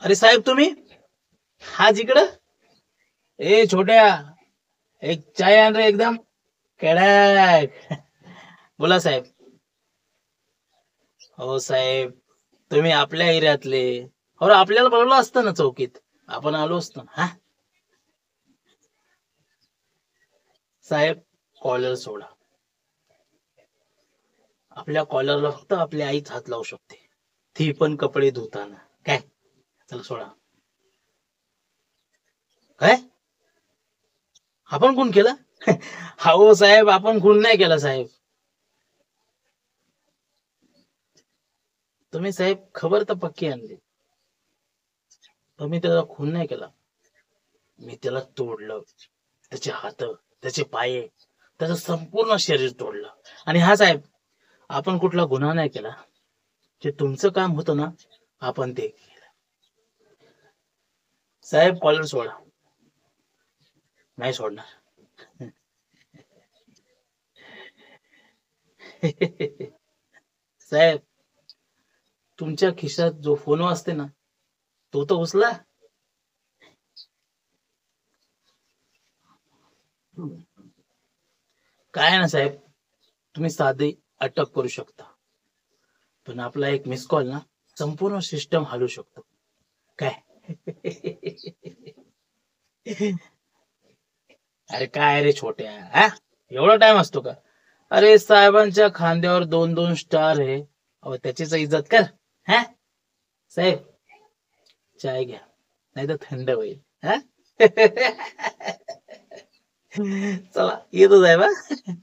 अरे साहेब तुम्ही आज इकडं. ए छोट्या, एक चाय आण रे एकदम कडक. बोला साहेब. हो साहेब, तुम्ही आपल्या एरियातले. हो आपल्याला बोलवलं असतं ना चौकीत, आपण आलो असतो ना. हा साहेब, कॉलर सोडा. आपल्या कॉलरला फक्त आपली आईच हात लावू शकते, ती पण कपडे धुताना. काय? चला सोडा. काय? आपण खून केला? हो साहेब, आपण खून नाही केला साहेब. तुम्ही साहेब खबर तर पक्की आणली. तुम्ही त्याला खून नाही केला. मी त्याला तोडलं, त्याचे हात, त्याचे पाय, त्याचं संपूर्ण शरीर तोडलं. आणि हा साहेब, आपण कुठला गुन्हा नाही केला. जे तुमचं काम होतं ना, आपण ते केलं. साहेब कॉलर सोडा. नाही सोडणार. साहेब, तुमच्या खिशात जो फोन असते ना, तो तर उचला. काय ना साहेब, तुम्ही साधी अटक करू शकता, पण आपला एक मिस कॉल ना संपूर्ण सिस्टम हलू शकतो. काय? अरे काय रे छोट्या, हा एवढा टाइम असतो का? अरे साहेबांच्या खांद्यावर दोन दोन स्टार आहे. अहो त्याचीच इज्जत कर. हा साहेब, चाय घ्या, नाही तर थंड होईल. हा. चला येतो साहेब. हा